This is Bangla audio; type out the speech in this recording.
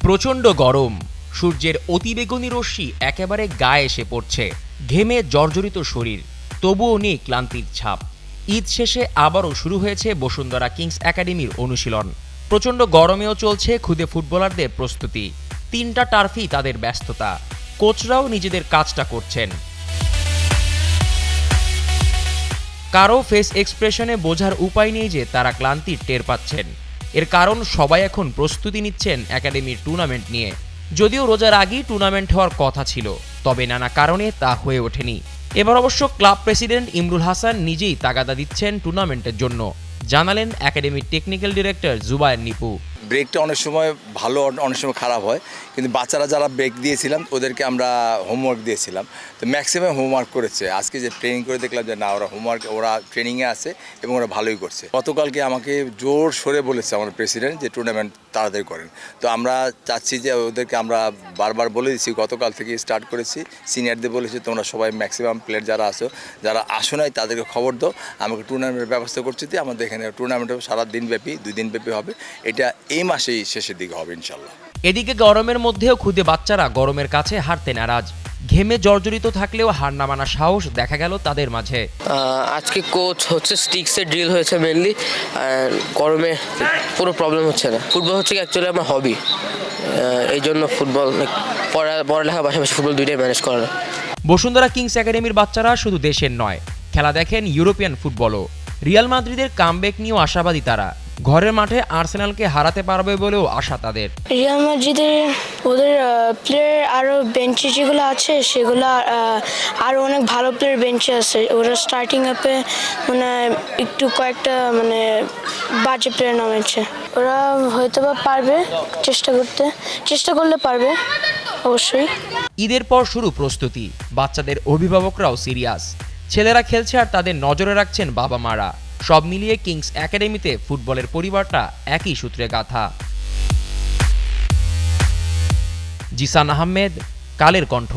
প্রচণ্ড গরম, সূর্যের অতিবেগুনি রশ্মি একেবারে গায়ে এসে পড়ছে, ঘেমে জর্জরিত শরীর, তবুও নেই ক্লান্তির ছাপ। ঈদ শেষে আবারও শুরু হয়েছে বসুন্ধরা কিংস একাডেমির অনুশীলন। প্রচণ্ড গরমেও চলছে খুদে ফুটবলারদের প্রস্তুতি। 3টা টার্ফেই তাদের ব্যস্ততা, কোচরাও নিজেদের কাজটা করছেন। কারো ফেস এক্সপ্রেশনে বোঝার উপায় নেই যে তারা ক্লান্তির টের পাচ্ছেন। এর কারণ সবাই এখন প্রস্তুতি নিচ্ছেন একাডেমির টুর্নামেন্ট নিয়ে। যদিও রোজার আগেই টুর্নামেন্ট হওয়ার কথা ছিল, তবে নানা কারণে তা হয়ে ওঠেনি। এবার অবশ্য ক্লাব প্রেসিডেন্ট ইমরুল হাসান নিজেই তাগাদা দিচ্ছেন টুর্নামেন্টের জন্য, জানালেন একাডেমির টেকনিক্যাল ডিরেক্টর জুবায়ের নিপু। ব্রেকটা অনেক সময় ভালো, অনেক সময় খারাপ হয়, কিন্তু বাচ্চারা যারা ব্রেক দিয়েছিলাম ওদেরকে আমরা হোমওয়ার্ক দিয়েছিলাম, তো ম্যাক্সিমাম হোমওয়ার্ক করেছে। আজকে যে ট্রেনিং করে দেখলাম যে না, ওরা ট্রেনিংয়ে আছে এবং ওরা ভালোই করছে। গতকালকে আমাকে জোর সরে বলেছে আমার প্রেসিডেন্ট যে টুর্নামেন্ট তাড়াতাড়ি করেন, তো আমরা চাচ্ছি যে ওদেরকে আমরা বারবার বলে দিচ্ছি, গতকাল থেকে স্টার্ট করেছি, সিনিয়রদের বলেছি তোমরা সবাই ম্যাক্সিমাম প্লেয়ার যারা আসো নাই তাদেরকে খবর দাও, আমাকে টুর্নামেন্টের ব্যবস্থা করছি। আমাদের এখানে টুর্নামেন্ট সারা দিনব্যাপী 2 দিনব্যাপী হবে, এটা এই মাসেই শেষের দিকে হবে ইনশাল্লাহ। এদিকে গরমের মধ্যেও খুদে বাচ্চারা গরমের কাছে হারতে নারাজ। ঘেমে জর্জরিত থাকলেও হার না মানার সাহস দেখা গেল তাদের মাঝে। আজকে কোচ হচ্ছে স্টিক্সের ড্রিল হয়েছে মেনলি, গরমে পুরো প্রবলেম হচ্ছে না। ফুটবল হচ্ছে কি অ্যাকচুয়ালি আমার হবি, এই জন্য ফুটবল পড়ালেখার পাশাপাশি ফুটবল দুইটাই ম্যানেজ করা। বসুন্ধরা কিংস একাডেমির বাচ্চারা শুধু দেশের নয়, খেলা দেখেন ইউরোপিয়ান ফুটবলও। রিয়াল মাদ্রিদের কামব্যাক নিয়েও আশাবাদী তারা। ঘরের মাঠে আর্সেনালকে হারাতে পারবে বলেও আশা তাদের। রিয়াল মাদ্রিদের ওদের প্লেয়ার আরও বেঞ্চে যেগুলো আছে সেগুলো আরও অনেক ভালো প্লেয়ার বেঞ্চে আছে। ওরা স্টার্টিং আপে মানে একটু কয়েকটা বাজে প্লেয়ার নামেছে। ওরা হয়তো বা পারবে, চেষ্টা করলে পারবে অবশ্যই। ঈদের পর শুরু প্রস্তুতি, বাচ্চাদের অভিভাবকরাও সিরিয়াস। ছেলেরা খেলছে আর তাদের নজরে রাখছেন বাবা মারা। সব মিলিয়ে কিংস একাডেমিতে ফুটবলের পরিবারটা একই সূত্রে গাঁথা। জিসান আহমেদ, কালের কণ্ঠ।